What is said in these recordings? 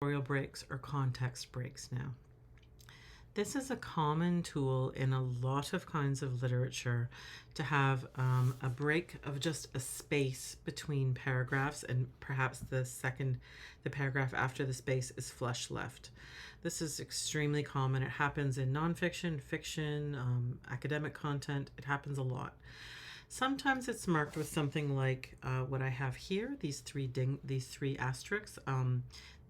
editorial breaks or context breaks now. This is a common tool in a lot of kinds of literature to have a break of just a space between paragraphs, and perhaps the paragraph after the space is flush left. This is extremely common. It happens in nonfiction, fiction, academic content. It happens a lot. Sometimes it's marked with something like what I have here, these three asterisks.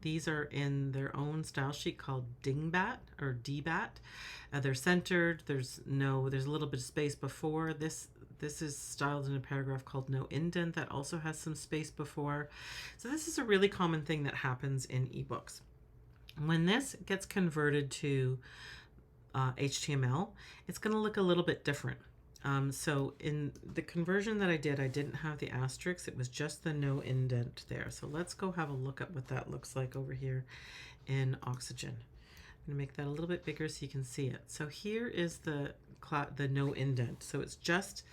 These are in their own style sheet called dingbat or dbat. They're centered. There's a little bit of space before this. This is styled in a paragraph called no indent that also has some space before. So this is a really common thing that happens in ebooks. When this gets converted to HTML, it's going to look a little bit different. So in the conversion that I didn't have the asterisks. It was just the no indent there. So let's go have a look at what that looks like over here in Oxygen. I'm going to make that a little bit bigger so you can see it. So here is the no indent. So it's just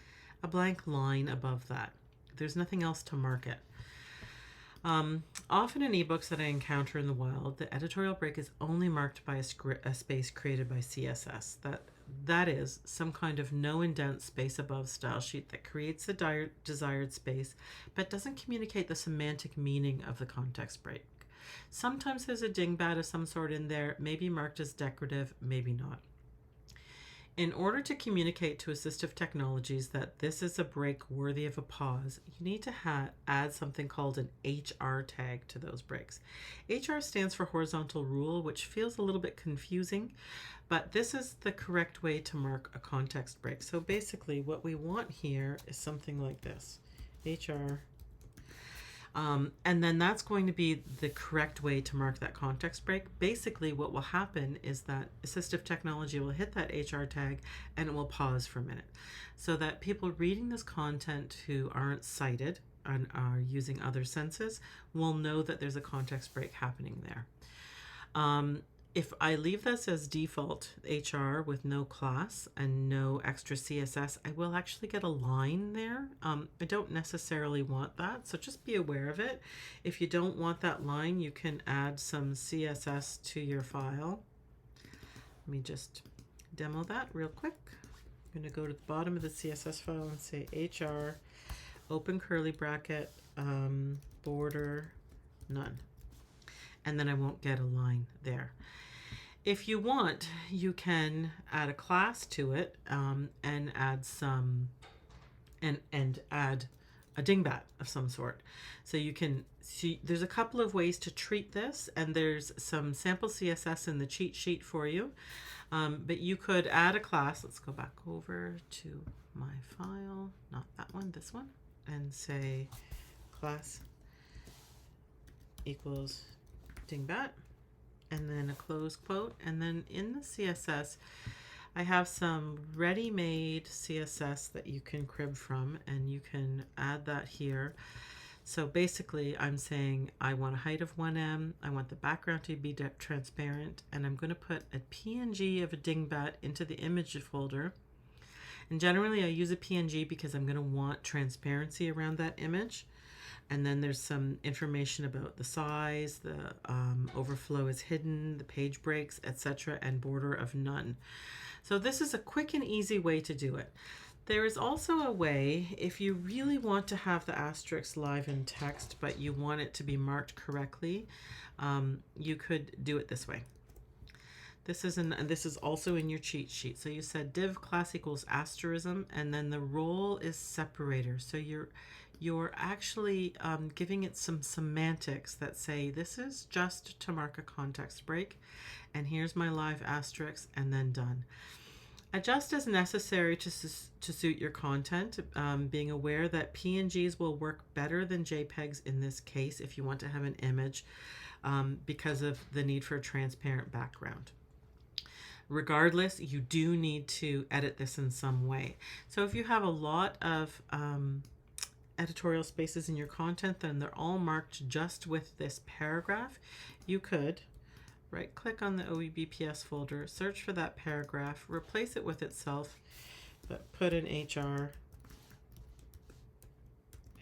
a blank line above that. There's nothing else to mark it. Often in ebooks that I encounter in the wild, the editorial break is only marked by a space created by CSS. That is some kind of no-indent-space-above style sheet that creates the desired space but doesn't communicate the semantic meaning of the context break. Sometimes there's a dingbat of some sort in there, maybe marked as decorative, maybe not. In order to communicate to assistive technologies that this is a break worthy of a pause, you need to add something called an HR tag to those breaks. HR stands for horizontal rule, which feels a little bit confusing, but this is the correct way to mark a context break. So basically what we want here is something like this, HR. And then that's going to be the correct way to mark that context break. Basically, what will happen is that assistive technology will hit that HR tag and it will pause for a minute so that people reading this content who aren't sighted and are using other senses will know that there's a context break happening there. If I leave this as default HR with no class and no extra CSS, I will actually get a line there. I don't necessarily want that, so just be aware of it. If you don't want that line, you can add some CSS to your file. Let me just demo that real quick. I'm going to go to the bottom of the CSS file and say HR, open curly bracket, border, none. And then I won't get a line there. If you want, you can add a class to it and add some and add a dingbat of some sort. So you can see there's a couple of ways to treat this, and there's some sample CSS in the cheat sheet for you. But you could add a class. Let's go back over to my file, not that one, this one, and say class equals dingbat, and then a close quote. And then in the CSS, I have some ready-made CSS that you can crib from, and you can add that here. So basically, I'm saying I want a height of 1em, I want the background to be transparent, and I'm going to put a PNG of a dingbat into the image folder. And generally, I use a PNG because I'm going to want transparency around that image. And then there's some information about the size, the overflow is hidden, the page breaks, etc., and border of none. So this is a quick and easy way to do it. There is also a way, if you really want to have the asterisk live in text, but you want it to be marked correctly, you could do it this way. This is also in your cheat sheet. So you said div class equals asterism, and then the role is separator. So you're actually giving it some semantics that say this is just to mark a context break, and here's my live asterisk, and then done. Adjust as necessary to suit your content, being aware that PNGs will work better than JPEGs in this case if you want to have an image because of the need for a transparent background. Regardless, you do need to edit this in some way. So if you have a lot of editorial spaces in your content, then they're all marked just with this paragraph. You could right click on the OEBPS folder, search for that paragraph, replace it with itself, but put an HR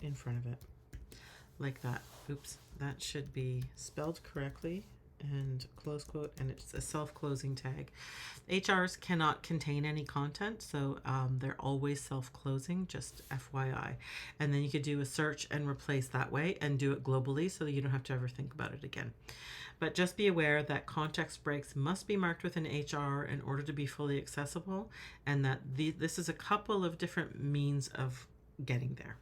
in front of it like that. Oops, that should be spelled correctly. and close quote, and it's a self-closing tag. HRs cannot contain any content, so they're always self-closing, just FYI. And then you could do a search and replace that way and do it globally so that you don't have to ever think about it again. But just be aware that context breaks must be marked with an HR in order to be fully accessible, and that this is a couple of different means of getting there.